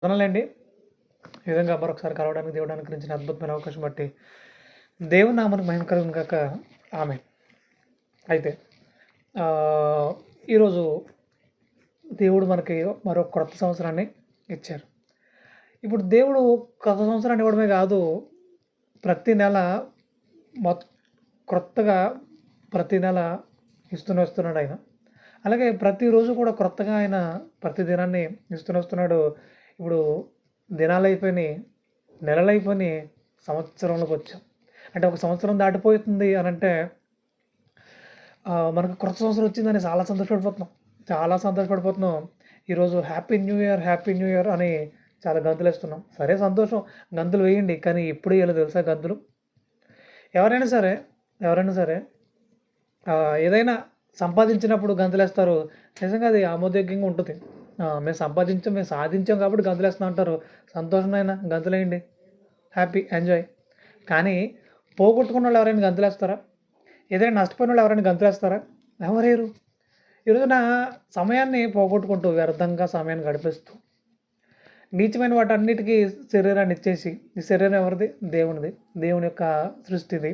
వందనాలండి. ఈ విధంగా మరొకసారి కలవడానికి దేవుడు అనుగ్రహించిన అద్భుతమైన అవకాశం బట్టి దేవుని నామానికి మహిమ కలుగును గాక. ఆమేన్. అయితే ఈరోజు దేవుడు మనకి మరో క్రొత్త సంవత్సరాన్ని ఇచ్చారు. ఇప్పుడు దేవుడు కొత్త సంవత్సరాన్ని ఇవ్వడమే కాదు, ప్రతి నెల మొత్ క్రొత్తగా ప్రతి నెల వస్తున్నాడు ఆయన. అలాగే ప్రతిరోజు కూడా క్రొత్తగా ఆయన ప్రతి దినాన్ని వస్తున్నాడు. ఇప్పుడు దినాలైపోయినాయి, నెలలైపోయినాయి, సంవత్సరంలోకి వచ్చాం. అంటే ఒక సంవత్సరం దాటిపోతుంది అనంటే మనకు క్రొత్త సంవత్సరం వచ్చిందని చాలా సంతోషపడిపోతున్నాం. ఈరోజు happy new year, happy new year అని చాలా గంతులేస్తున్నాం. సరే సంతోషం, గంతులు వేయండి. కానీ ఎప్పుడు వేయాలో తెలుసా గంతులు? ఎవరైనా సరే ఏదైనా సంపాదించినప్పుడు గంతులేస్తారు. నిజంగా అది ఆమోదయోగ్యంగా ఉంటుంది. మేము సాధించాం కాబట్టి గంతులేస్తున్నాం అంటారు. సంతోషం నాయన, గంతులేయండి, హ్యాపీ, ఎంజాయ్. కానీ పోగొట్టుకున్న వాళ్ళు ఎవరైనా గంతులేస్తారా? ఏదైనా నష్టపోయిన వాళ్ళు ఎవరైనా గంతులేస్తారా? ఎవరేరు. ఈరోజున సమయాన్ని పోగొట్టుకుంటూ వ్యర్థంగా సమయాన్ని గడిపేస్తూ నీచమైన వాటన్నిటికీ శరీరాన్ని ఇచ్చేసి, ఈ శరీరం ఎవరిది? దేవునిది, దేవుని యొక్క సృష్టిది.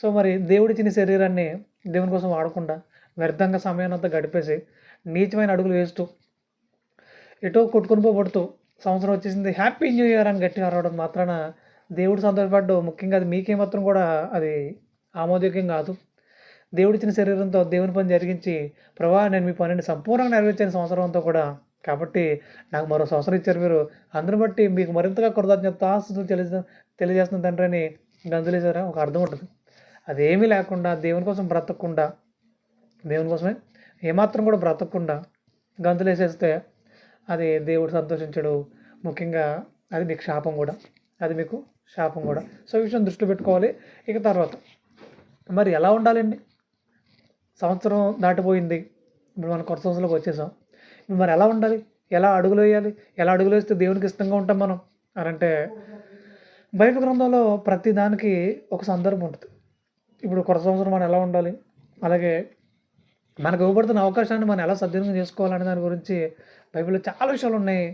సో మరి దేవుడిచ్చిన శరీరాన్ని దేవుని కోసం వాడకుండా వ్యర్థంగా సమయాన్ని అంతా గడిపేసి నీచమైన అడుగులు వేస్తూ ఎటో కొట్టుకుని పోబడుతూ సంవత్సరం వచ్చేసింది, హ్యాపీ న్యూ ఇయర్ అని గట్టిగా అరవడం మాత్రాన దేవుడు సంతోషపడ్డు. ముఖ్యంగా అది మీకేమాత్రం కూడా అది ఆమోదయోగ్యం కాదు. దేవుడిచ్చిన శరీరంతో దేవుని పని జరిగించి, ప్రభా నేను మీ పనిని సంపూర్ణంగా నెరవేర్చాను సంవత్సరం అంతా కూడా, కాబట్టి నాకు మరో సంవత్సరం ఇచ్చారు మీరు, అందుని బట్టి మీకు మరింతగా కృతజ్ఞతాస్తుతులు తెలియజేస్తున్న తండ్రి అని గంతులేసారా ఒక అర్థం ఉంటుంది. అదేమీ లేకుండా దేవుని కోసం బ్రతకకుండా, దేవుని కోసమే ఏమాత్రం కూడా బ్రతకకుండా గంతులేసేస్తే అది దేవుడు సంతోషించడు. ముఖ్యంగా అది మీకు శాపం కూడా, సో ఈ విషయం దృష్టిలో పెట్టుకోవాలి. ఇక తర్వాత మరి ఎలా ఉండాలండి? సంవత్సరం దాటిపోయింది, ఇప్పుడు మనం కొత్త సంవత్సరంలోకి వచ్చేసాం. ఇప్పుడు మరి ఎలా ఉండాలి? ఎలా అడుగులు వేయాలి? ఎలా అడుగులు వేస్తే దేవునికి ఇష్టంగా ఉంటాం మనం అని అంటే, బైబిల్ గ్రంథంలో ప్రతి దానికి ఒక సందర్భం ఉంటుంది. ఇప్పుడు కొత్త సంవత్సరం మనం ఎలా ఉండాలి, అలాగే మనకు ఇవ్వబడుతున్న అవకాశాన్ని మనం ఎలా సద్వినియోగం చేసుకోవాలనే దాని గురించి బైబిల్లో చాలా విషయాలు ఉన్నాయి.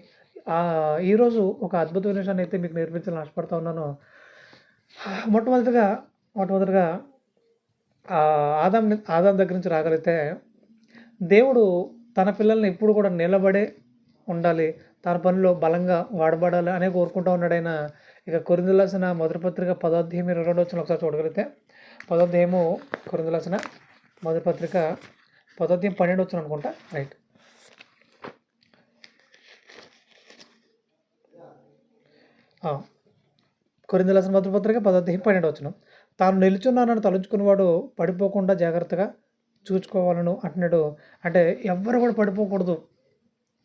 ఈరోజు ఒక అద్భుతమైన విషయాన్ని అయితే మీకు నేర్పించాలని ఆశపడుతూ ఉన్నాను. మొట్టమొదటిగా ఆదాం దగ్గర నుంచి రాగలిగితే, దేవుడు తన పిల్లల్ని ఎప్పుడు కూడా నిలబడే ఉండాలి, తన పనిలో బలంగా వాడబడాలి అనే కోరుకుంటూ ఉన్నాడు ఆయన. ఇక కొరింథీయులకు రాసిన మొదటి పత్రిక 10వ అధ్యాయం 22వ వచనం ఒకసారి చూడగలిగితే, 10వ అధ్యాయము కొరింథీయులకు రాసిన మొదటి పత్రిక 10వ అధ్యాయం 12వ వచనం అనుకుంటా, రైట్. కొరింథీయులకు రాసిన మొదటి పత్రిక 10వ అధ్యాయం 12వ వచనం, తాను నిలుచున్నానని తలుచుకునేవాడు పడిపోకుండా జాగ్రత్తగా చూసుకోవాలను అంటున్నాడు. అంటే ఎవ్వరు కూడా పడిపోకూడదు,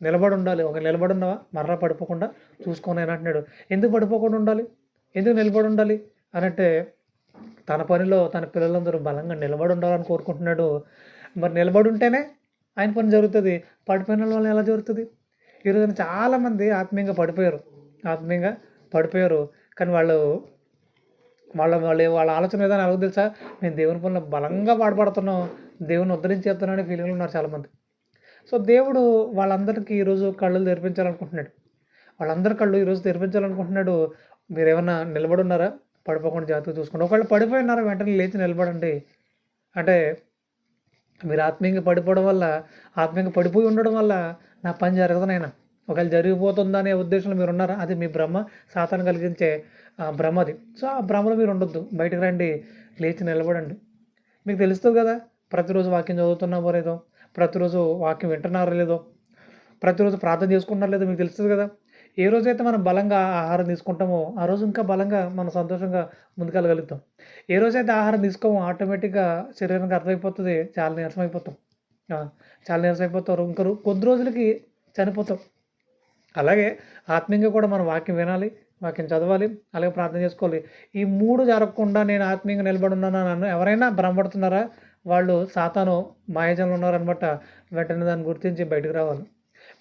నిలబడి ఉండాలి. ఒక నిలబడి ఉన్నవా మర్రా పడిపోకుండా చూసుకొని అని అంటున్నాడు. ఎందుకు పడిపోకుండా ఉండాలి, ఎందుకు నిలబడి ఉండాలి అనంటే, తన పనిలో తన పిల్లలందరూ బలంగా నిలబడి ఉండాలని కోరుకుంటున్నాడు. మరి నిలబడి ఉంటేనే ఆయన పని జరుగుతుంది. పడిపోయిన వల్ల ఎలా జరుగుతుంది? ఈరోజున చాలామంది ఆత్మీయంగా పడిపోయారు. కానీ వాళ్ళ ఆలోచన విధానం ఎలా తెలుసా? మేము దేవుని పనులు బలంగా పాడుపడుతున్నాం, దేవుని ఉద్ధరించేస్తున్నాడనే ఫీలింగ్లు ఉన్నారు చాలామంది. సో దేవుడు వాళ్ళందరికీ ఈరోజు కళ్ళు తెరిపించాలనుకుంటున్నాడు. వాళ్ళందరి కళ్ళు ఈరోజు తెరిపించాలనుకుంటున్నాడు. మీరు ఏమన్నా నిలబడి ఉన్నారా? పడిపోకుండా జాగ్రత్తగా చూసుకోండి. ఒకవేళ పడిపోయి ఉన్నారా, వెంటనే లేచి నిలబడండి. అంటే మీరు ఆత్మీయంగా పడిపోయి ఉండడం వల్ల నా పని జరగదు నాయన, ఒకవేళ జరిగిపోతుందనే ఉద్దేశంలో మీరు ఉన్నారా? అది మీ భ్రమ, సాతాను కలిగించే భ్రమ అది. సో ఆ భ్రమలో మీరు ఉండొద్దు, బయటకు రండి, లేచి నిలబడండి. మీకు తెలుస్తుంది కదా, ప్రతిరోజు వాక్యం చదువుతున్నారో లేదో, ప్రతిరోజు వాక్యం వింటున్నారో లేదో, ప్రతిరోజు ప్రార్థన చేసుకుంటున్నారో లేదో మీకు తెలుస్తుంది కదా. ఏ రోజైతే మనం బలంగా ఆహారం తీసుకుంటామో ఆ రోజు ఇంకా బలంగా మనం సంతోషంగా ముందుకెళ్ళగలుగుతాం. ఏ రోజైతే ఆహారం తీసుకోమో ఆటోమేటిక్గా శరీరానికి అర్థమైపోతుంది, చాలా నీరసం అయిపోతారు, ఇంకా కొద్ది రోజులకి చనిపోతాం. అలాగే ఆత్మీయంగా కూడా మనం వాక్యం వినాలి, వాక్యం చదవాలి, అలాగే ప్రార్థన చేసుకోవాలి. ఈ 3 జరగకుండా నేను ఆత్మీయంగా నిలబడి ఉన్నాను నన్ను ఎవరైనా భ్రమపడుతున్నారా? వాళ్ళు సాతాను మాయాజాలంలో ఉన్నారనమాట. వెంటనే దాన్ని గుర్తించి బయటకు రావాలి.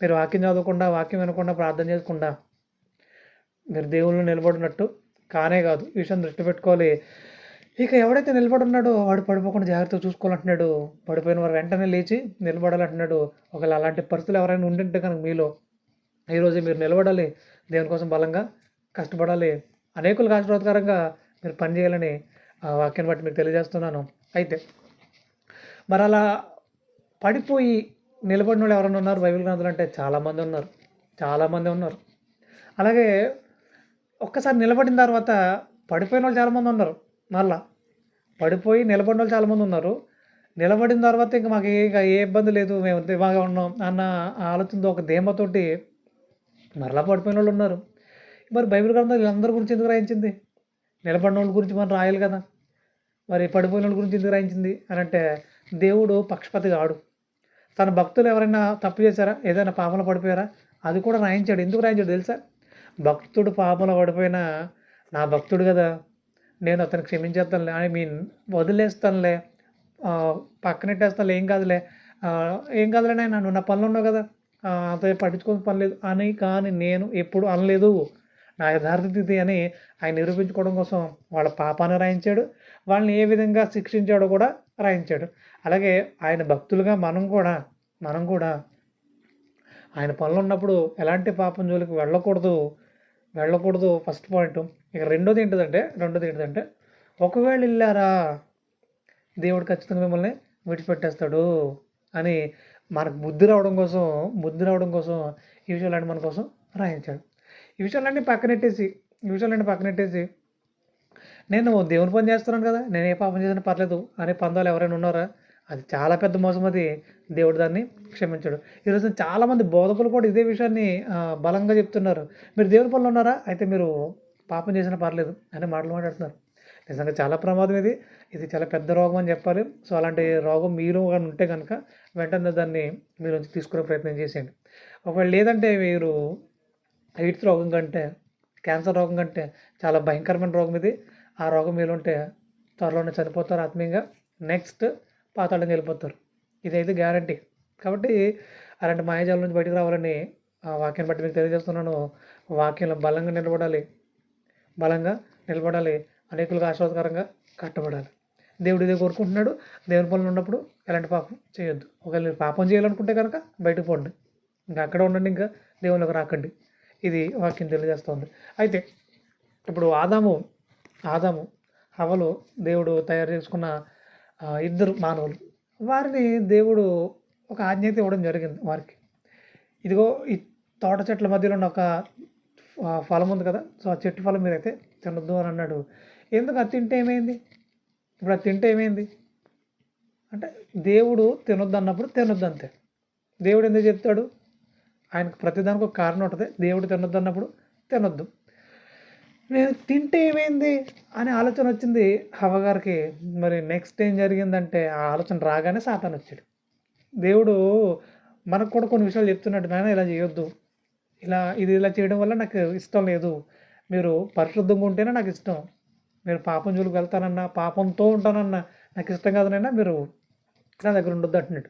మీరు వాక్యం చదవకుండా, వాక్యం వినకుండా, ప్రార్థన చేయకుండా మీరు దేవుళ్ళు నిలబడినట్టు కానే కాదు. ఈ విషయం దృష్టి పెట్టుకోవాలి. ఇక ఎవడైతే నిలబడి ఉన్నాడో వాడు పడిపోకుండా జాగ్రత్తగా చూసుకోవాలంటున్నాడు. పడిపోయిన వారు వెంటనే లేచి నిలబడాలంటున్నాడు. ఒకవేళ అలాంటి పరిస్థితులు ఎవరైనా ఉండింటే కనుక మీలో ఈరోజు మీరు నిలబడాలి, దేవుని కోసం బలంగా కష్టపడాలి, అనేకులకు ఆశీర్వాదకరంగా మీరు పని చేయాలని వాక్యాన్ని బట్టి మీకు తెలియజేస్తున్నాను. అయితే మరి అలా పడిపోయి నిలబడిన వాళ్ళు ఎవరైనా ఉన్నారు బైబిల్ గ్రంథాలు అంటే చాలామంది ఉన్నారు. చాలామంది ఉన్నారు. అలాగే ఒక్కసారి నిలబడిన తర్వాత పడిపోయిన వాళ్ళు చాలామంది ఉన్నారు. మళ్ళా పడిపోయి నిలబడిన వాళ్ళు చాలామంది ఉన్నారు. నిలబడిన తర్వాత ఇంక మాకు ఇక ఏ ఇబ్బంది లేదు, మేము ధీమాగా ఉన్నాం అన్న ఆలోచనతో ఒక ధీమాతోటి మరలా పడిపోయిన వాళ్ళు ఉన్నారు. మరి బైబిల్ గ్రంథం వీళ్ళందరి గురించి ఎందుకు రాయించింది? నిలబడిన వాళ్ళ గురించి మనం రాయాలి కదా. మరి పడిపోయిన వాళ్ళ గురించి ఎందుకు రాయించింది అని అంటే, దేవుడు పక్షపాతి కాడు. తన భక్తులు ఎవరైనా తప్పు చేశారా, ఏదైనా పాపంలో పడిపోయారా, అది కూడా రాయించాడు. ఎందుకు రాయించాడు తెలుసా? భక్తుడు పాపంలో పడిపోయినా నా భక్తుడు కదా, నేను అతను క్షమించేస్తానులే, ఐ మీన్ వదిలేస్తానులే, పక్కనెట్టేస్తానులే, ఏం కాదులే నాయన, నువ్వు నా పనులు ఉన్నావు కదా, అంత పట్టించుకోవాల్సిన పని లేదు అని కానీ నేను ఎప్పుడు అనలేదు. నా యథార్థ స్థితి అని ఆయన నిరూపించుకోవడం కోసం వాళ్ళ పాపాన్ని రాయించాడు. వాళ్ళని ఏ విధంగా శిక్షించాడో కూడా రాయించాడు. అలాగే ఆయన భక్తులుగా మనం కూడా ఆయన పనులు ఉన్నప్పుడు ఎలాంటి పాపం జోలికి వెళ్ళకూడదు ఫస్ట్ పాయింట్. ఇక రెండోది ఏంటిదంటే ఒకవేళ వెళ్ళారా దేవుడు ఖచ్చితంగా మిమ్మల్ని విడిచిపెట్టేస్తాడు అని మనకు బుద్ధి రావడం కోసం ఈ విషయాలన్నీ మన కోసం రాయించాడు. ఈ విషయాలన్నీ పక్కనెట్టేసి నేను దేవుని పని చేస్తున్నాను కదా, నేను ఏ పాపం చేసినా పర్లేదు అనే పందాలు ఎవరైనా ఉన్నారా? అది చాలా పెద్ద మోసం. అది దేవుడు దాన్ని క్షమించాడు. ఈరోజు చాలామంది బోధకులు కూడా ఇదే విషయాన్ని బలంగా చెప్తున్నారు. మీరు దేవుని పనులు ఉన్నారా, అయితే మీరు పాపం చేసినా పర్లేదు అనే మాటలు మాట్లాడుతున్నారు. నిజంగా చాలా ప్రమాదం ఇది చాలా పెద్ద రోగం అని చెప్పాలి. సో అలాంటి రోగం మీలో కానీ ఉంటే కనుక వెంటనే దాన్ని మీరు నుంచి తీసుకునే ప్రయత్నం చేసేయండి. ఒకవేళ లేదంటే మీరు ఎయిడ్స్ రోగం కంటే, క్యాన్సర్ రోగం కంటే చాలా భయంకరమైన రోగం ఇది. ఆ రోగం మీలో ఉంటే త్వరలోనే చనిపోతారు ఆత్మీయంగా. నెక్స్ట్ పాతాళంకి వెళ్ళిపోతారు. ఇదైతే గ్యారంటీ. కాబట్టి అలాంటి మాయాజాలం నుంచి బయటకు రావాలని ఆ వాక్యాన్ని బట్టి మీకు తెలియజేస్తున్నాను. వాక్యంలో బలంగా నిలబడాలి, అనేకులకు ఆశీర్వాదకరంగా కట్టబడాలి. దేవుడు ఇదే కోరుకుంటున్నాడు. దేవుని పనులు ఉన్నప్పుడు ఎలాంటి పాపం చేయొద్దు. ఒకవేళ మీరు పాపం చేయాలనుకుంటే కనుక బయటకు పోండి, ఇంకా అక్కడ ఉండండి, ఇంకా దేవుళ్ళకి రాకండి. ఇది వాక్యం తెలియజేస్తుంది. అయితే ఇప్పుడు ఆదాము హవ్వలు దేవుడు తయారు చేసుకున్న ఇద్దరు మానవులు, వారిని దేవుడు ఒక ఆజ్ఞ అయితే ఇవ్వడం జరిగింది వారికి. ఇదిగో ఈ తోట చెట్ల మధ్యలో ఉన్న ఒక ఫలం ఉంది కదా, సో ఆ చెట్టు ఫలం మీరైతే తినొద్దు అని అన్నాడు. ఎందుకు అది తింటే ఏమైంది? ఇప్పుడు అది తింటే ఏమైంది అంటే, దేవుడు తినొద్దు అన్నప్పుడు తినొద్దు అంతే. దేవుడు ఎందుకు చెప్తాడు? ఆయనకు ప్రతిదానికి ఒక కారణం ఉంటుంది. దేవుడు తినొద్దు అన్నప్పుడు తినొద్దు. నేను తింటే ఏమైంది అనే ఆలోచన వచ్చింది హవ్వగారికి. మరి నెక్స్ట్ ఏం జరిగిందంటే, ఆ ఆలోచన రాగానే సాతాను వచ్చాడు. దేవుడు మనకు కూడా కొన్ని విషయాలు చెప్తున్నాడు. నాయన ఇలా చేయొద్దు, ఇలా చేయడం వల్ల నాకు ఇష్టం లేదు, మీరు పరిశుద్ధంగా ఉంటేనే నాకు ఇష్టం, మీరు పాపం జోలికి వెళ్తానన్నా, పాపంతో ఉంటానన్నా నాకు ఇష్టం కాదు నాయన, మీరు నా దగ్గర ఉండొద్దు అంటున్నాడు.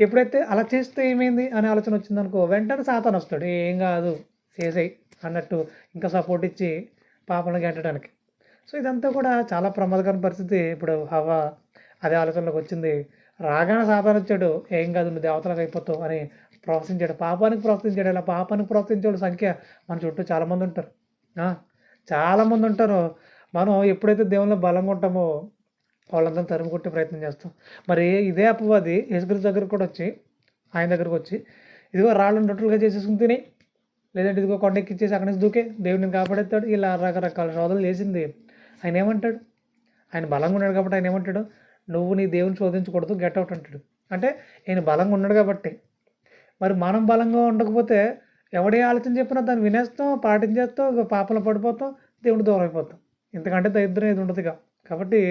ఎప్పుడైతే అలా చేస్తే ఏమైంది అనే ఆలోచన వచ్చిందనుకో, వెంటనే సాతాను వస్తాడు. ఏం కాదు, చేసేయి అన్నట్టు ఇంకా సపోర్ట్ ఇచ్చి పాపలను గెట్టడానికి. సో ఇదంతా కూడా చాలా ప్రమాదకరమైన పరిస్థితి. ఇప్పుడు హవ్వ అదే ఆలోచనలోకి వచ్చింది. రాగానే సాతాను వచ్చాడు, ఏం కాదు నువ్వు దేవతలకు అయిపోతావు అని ప్రోత్సహించాడు. పాపానికి ప్రోత్సహించాడు. ఇలా పాపానికి ప్రోత్సహించే వాళ్ళ సంఖ్య మన చుట్టూ చాలామంది ఉంటారు. మనం ఎప్పుడైతే దేవునిలో బలంగా ఉంటామో వాళ్ళందరినీ తరిమి కొట్టే ప్రయత్నం చేస్తాం. మరి ఇదే అపవాది యేసుక్రీస్తు ఆయన దగ్గరకు వచ్చి ఇదిగో రాళ్ళను రొట్టెలుగా చేసేసుకుని తిని, లేదంటే ఇదిగో కొండెక్కిచ్చేసి అక్కడి నుంచి దూకే దేవుడిని కాపాడేస్తాడు, ఇలా రకరకాల శోధనలు చేసింది. ఆయన ఏమంటాడు? ఆయన బలంగా ఉన్నాడు కాబట్టి ఆయన ఏమంటాడు? నువ్వు నీ దేవుని శోధించకూడదు, గెట్ అవుట్ అంటాడు. అంటే ఆయన బలంగా ఉన్నాడు కాబట్టి. మరి మనం బలంగా ఉండకపోతే ఎవడే ఆలోచన చెప్పినా దాన్ని వినేస్తాం, పాటించేస్తాం, పాపంలో పడిపోతాం, దేవుడు దూరం అయిపోతాం. ఇంతకంటే దరిద్రం ఏది ఉండదు. కాబట్టి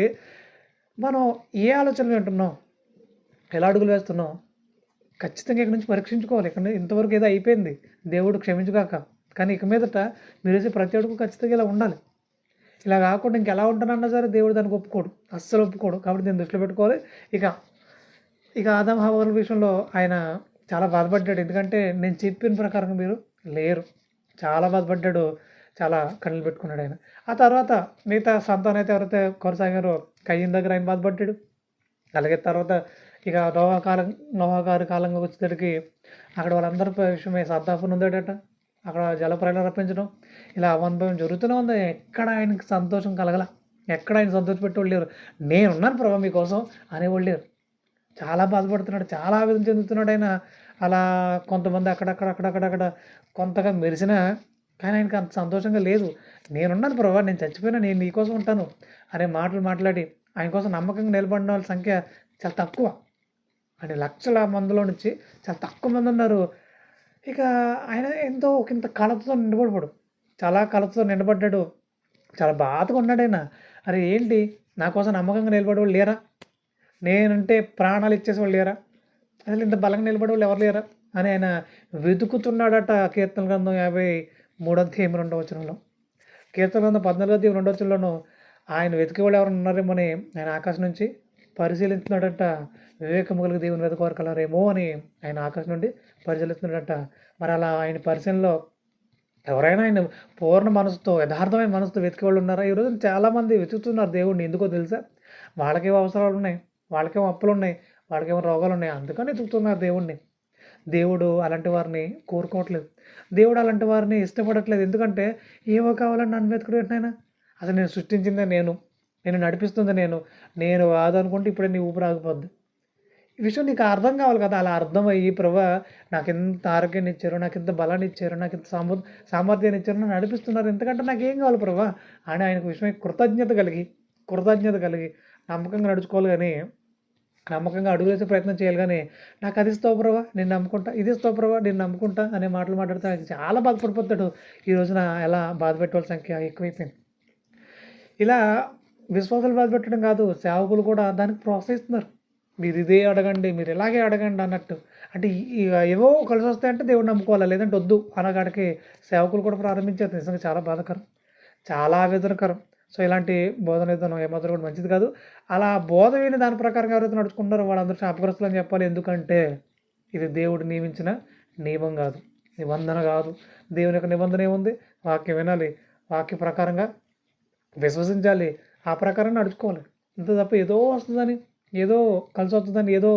మనం ఏ ఆలోచనలు వింటున్నాం, ఎలా అడుగులు వేస్తున్నాం, ఖచ్చితంగా ఇక్కడి నుంచి పరీక్షించుకోవాలి. ఇంతవరకు ఏదో అయిపోయింది, దేవుడు క్షమించుగాక, కానీ ఇక మీదట మీరు వేసే ప్రతి అడుగు ఖచ్చితంగా ఇలా ఉండాలి. ఇలా కాకుండా ఇంకెలా ఉంటానన్నా సరే దేవుడు దానికి అస్సలు ఒప్పుకోడు. కాబట్టి దీన్ని దృష్టిలో పెట్టుకోవాలి. ఇక ఆదాము హవ్వల విషయంలో ఆయన చాలా బాధపడ్డాడు. ఎందుకంటే నేను చెప్పిన ప్రకారంగా మీరు లేరు. చాలా బాధపడ్డాడు, చాలా కన్నీళ్ళు పెట్టుకున్నాడు ఆయన. ఆ తర్వాత మిగతా సంతానం అయితే ఎవరైతే కొనసాగారో కయ్యిన దగ్గర ఆయన బాధపడ్డాడు. అలాగే తర్వాత ఇక నోవా గారి కాలంగా వచ్చేసరికి అక్కడ వాళ్ళందరి విషయమే సంతాపం ఉందాడట. అక్కడ జలప్రళయం రప్పించడం ఇలా అవనుభవం జరుగుతూనే ఉంది. ఎక్కడ ఆయనకి సంతోషం కలగల. ఎక్కడ ఆయన సంతోషపెట్టేవాళ్ళు లేరు. నేనున్నాను ప్రభు మీకోసం అనేవాళ్ళు లేరు. చాలా బాధపడుతున్నాడు. చాలా ఆవేదన చెందుతున్నాడు ఆయన. అలా కొంతమంది అక్కడక్కడ కొంతగా మెరిసినా కానీ ఆయనకి అంత సంతోషంగా లేదు. నేనున్నాను ప్రభు, నేను చచ్చిపోయినా నేను నీకోసం ఉంటాను అనే మాటలు మాట్లాడి ఆయన కోసం నమ్మకంగా నిలబడిన వాళ్ళ సంఖ్య చాలా తక్కువ. అంటే లక్షల మందిలో నుంచి చాలా తక్కువ మంది ఉన్నారు. ఇక ఆయన ఎంతో ఒకంత కలతతో నిండబడిపోడు. చాలా కలతతో నిండబడ్డాడు. చాలా బాధగా ఉన్నాడాయన. అరే ఏంటి నా కోసం నమ్మకంగా నిలబడేవాళ్ళు లేరా? నేనంటే ప్రాణాలు ఇచ్చేసేవాళ్ళు లేరా? అసలు ఇంత బలంగా నిలబడేవాళ్ళు ఎవరు లేరా? అని ఆయన వెతుకుతున్నాడట. కీర్తన గ్రంథం 53 అధ్యాయం 2వ వచనంలో. కీర్తన గ్రంథం 14 అధ్యాయం 2వ వచనంలోను ఆయన వెతికేవాళ్ళు ఎవరైనా ఉన్నారేమోని ఆయన ఆకాశం నుంచి పరిశీలిస్తున్నాడట. వివేకము కలిగి దేవుని వెతకవారు కలరేమో అని ఆయన ఆకాశం నుండి పరిశీలిస్తున్నాడట. మరి అలా ఆయన పరిశీలనలో ఎవరైనా ఆయన పూర్ణ మనసుతో యథార్థమైన మనసుతో వెతికేవాళ్ళు ఉన్నారా? ఈరోజు చాలామంది వెతుకుతున్నారు దేవుడిని. ఎందుకో తెలుసా? వాళ్ళకేమో అవసరాలు ఉన్నాయి, వాళ్ళకేమో అప్పులు ఉన్నాయి, వాళ్ళకేమో రోగాలు ఉన్నాయి. అందుకని వెతుకుతున్నారు దేవుడిని. దేవుడు అలాంటి వారిని కోరుకోవట్లేదు. దేవుడు అలాంటి వారిని ఇష్టపడట్లేదు. ఎందుకంటే ఏవో కావాలని నన్ను వెతుకుడు ఏంటైనా? అసలు నేను సృష్టించిందే నేను నడిపిస్తుంది నేను కాదనుకుంటే ఇప్పుడే నీ ఊపిరి ఆగిపోద్ది. ఈ విషయం నీకు అర్థం కావాలి కదా! అలా అర్థమయ్యి ప్రభా నాకెంత ఆరోగ్యాన్ని ఇచ్చారు, నాకింత బలాన్ని ఇచ్చారు, నాకింత సామర్థ్యాన్ని ఇచ్చారు, నన్ను నడిపిస్తున్నారు. ఎందుకంటే నాకేం కావాలి ప్రభా అని ఆయనకు విషయమై కృతజ్ఞత కలిగి నమ్మకంగా నడుచుకోవాలి కానీ, నమ్మకంగా అడుగులేసే ప్రయత్నం చేయాలి కానీ, నాకు అది ఇస్తావు ప్రభా నేను నమ్ముకుంటా, ఇది ఇస్తావు ప్రభా నేను నమ్ముకుంటా అనే మాటలు మాట్లాడితే ఆయన చాలా బాధపడిపోతాడు. ఈ రోజున ఎలా బాధపెట్టే వాళ్ళ సంఖ్య ఎక్కువైపోయింది. ఇలా విశ్వాసాలు బాధపెట్టడం కాదు, సేవకులు కూడా దానికి ప్రోత్సహిస్తున్నారు. మీరు ఇదే అడగండి, మీరు ఇలాగే అడగండి అన్నట్టు. అంటే ఏవో కలిసి వస్తాయంటే దేవుడు నమ్ముకోవాలి, లేదంటే వద్దు అనగాడికి సేవకులు కూడా ప్రారంభించారు. నిజంగా చాలా బాధాకరం, చాలా ఆవేదనకరం. సో ఇలాంటి బోధన విధానం ఏమాత్రం కూడా మంచిది కాదు. అలా బోధ విని దాని ప్రకారంగా ఎవరైతే నడుచుకుంటారో వాళ్ళందరూ శాపగ్రస్తులు అని చెప్పాలి. ఎందుకంటే ఇది దేవుడు నియమించిన నియమం కాదు, నిబంధన కాదు. దేవుని యొక్క నిబంధన ఏముంది? వాక్యం వినాలి, వాక్య ప్రకారంగా విశ్వసించాలి, ఆ ప్రకారం నడుచుకోవాలి. ఇంత తప్ప ఏదో వస్తుందని, ఏదో కలిసి వస్తుందని, ఏదో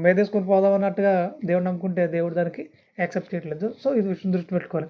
మేదేసుకొని పోదాం అన్నట్టుగా దేవుడు నమ్ముకుంటే దేవుడు దానికి యాక్సెప్ట్ చేయట్లేదు. సో ఇది విషయం దృష్టి పెట్టుకోవాలి.